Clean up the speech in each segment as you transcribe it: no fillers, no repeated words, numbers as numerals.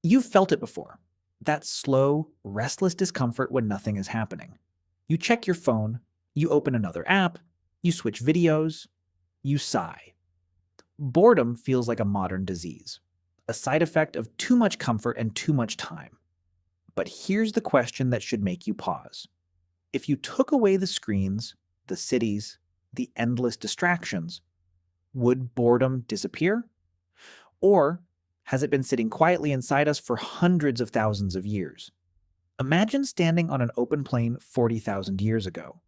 You've felt it before. That slow, restless discomfort when nothing is happening. You check your phone, you open another app, you switch videos, you sigh. Boredom feels like a modern disease, a side effect of too much comfort and too much time. But here's the question that should make you pause. If you took away the screens, the cities, the endless distractions, would boredom disappear? Or has it been sitting quietly inside us for hundreds of thousands of years? Imagine standing on an open plain 40,000 years ago.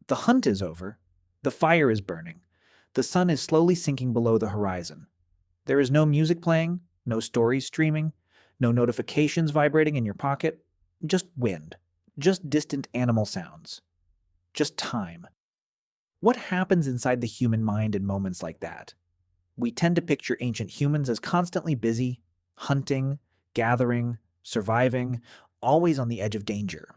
The hunt is over. The fire is burning. The sun is slowly sinking below the horizon. There is no music playing, no stories streaming, no notifications vibrating in your pocket, just wind, just distant animal sounds, just time. What happens inside the human mind in moments like that? We tend to picture ancient humans as constantly busy, hunting, gathering, surviving, always on the edge of danger.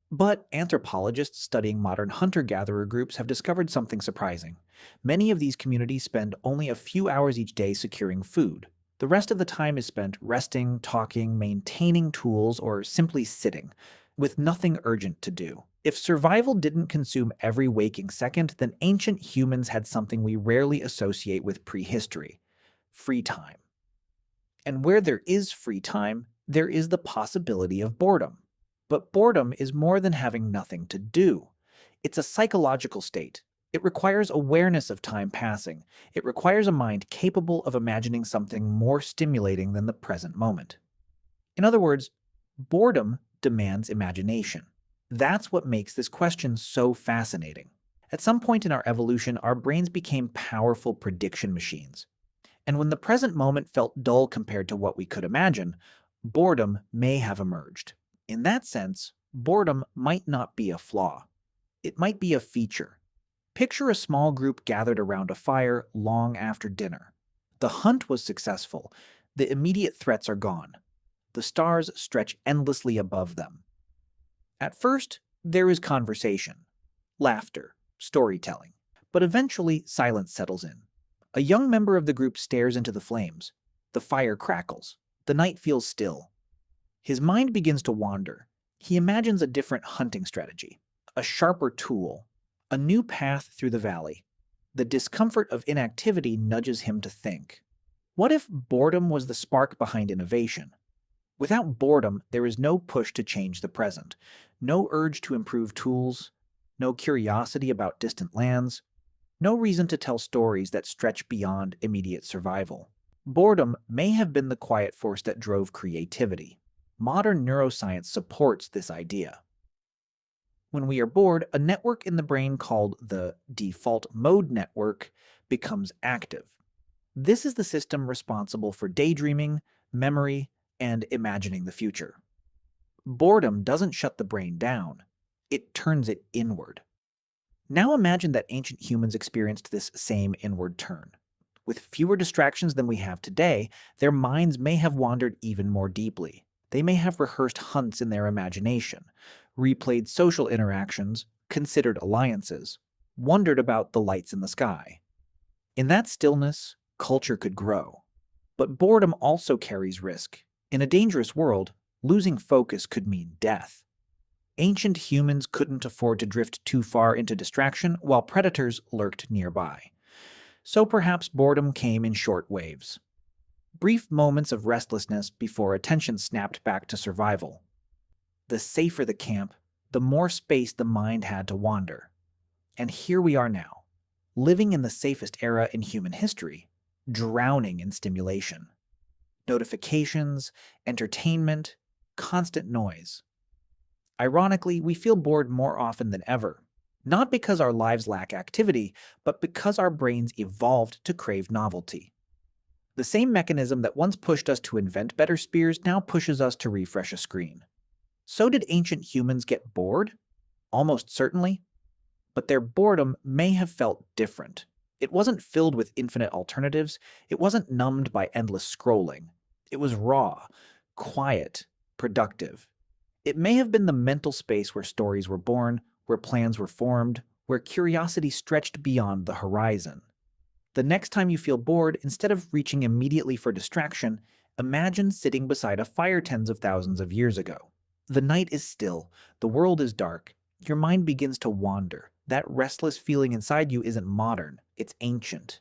But anthropologists studying modern hunter-gatherer groups have discovered something surprising. Many of these communities spend only a few hours each day securing food. The rest of the time is spent resting, talking, maintaining tools, or simply sitting, with nothing urgent to do. If survival didn't consume every waking second, then ancient humans had something we rarely associate with prehistory: free time. And where there is free time, there is the possibility of boredom. But boredom is more than having nothing to do. It's a psychological state. It requires awareness of time passing. It requires a mind capable of imagining something more stimulating than the present moment. In other words, boredom demands imagination. That's what makes this question so fascinating. At some point in our evolution, our brains became powerful prediction machines. And when the present moment felt dull compared to what we could imagine, boredom may have emerged. In that sense, boredom might not be a flaw. It might be a feature. Picture a small group gathered around a fire long after dinner. The hunt was successful. The immediate threats are gone. The stars stretch endlessly above them. At first, there is conversation, laughter, storytelling. But eventually, silence settles in. A young member of the group stares into the flames. The fire crackles. The night feels still. His mind begins to wander. He imagines a different hunting strategy, a sharper tool, a new path through the valley. The discomfort of inactivity nudges him to think. What if boredom was the spark behind innovation? Without boredom, there is no push to change the present, no urge to improve tools, no curiosity about distant lands, no reason to tell stories that stretch beyond immediate survival. Boredom may have been the quiet force that drove creativity. Modern neuroscience supports this idea. When we are bored, a network in the brain called the default mode network becomes active. This is the system responsible for daydreaming, memory, and imagining the future. Boredom doesn't shut the brain down, it turns it inward. Now imagine that ancient humans experienced this same inward turn. With fewer distractions than we have today, their minds may have wandered even more deeply. They may have rehearsed hunts in their imagination, replayed social interactions, considered alliances, wondered about the lights in the sky. In that stillness, culture could grow. But boredom also carries risk. In a dangerous world, losing focus could mean death. Ancient humans couldn't afford to drift too far into distraction while predators lurked nearby. So perhaps boredom came in short waves. Brief moments of restlessness before attention snapped back to survival. The safer the camp, the more space the mind had to wander. And here we are now, living in the safest era in human history, drowning in stimulation. Notifications, entertainment, constant noise. Ironically, we feel bored more often than ever, not because our lives lack activity, but because our brains evolved to crave novelty. The same mechanism that once pushed us to invent better spears now pushes us to refresh a screen. So did ancient humans get bored? Almost certainly. But their boredom may have felt different. It wasn't filled with infinite alternatives. It wasn't numbed by endless scrolling. It was raw, quiet, productive. It may have been the mental space where stories were born, where plans were formed, where curiosity stretched beyond the horizon. The next time you feel bored, instead of reaching immediately for distraction, Imagine sitting beside a fire tens of thousands of years ago. The night is still, the world is dark, your mind begins to wander. That restless feeling inside you isn't modern, it's ancient.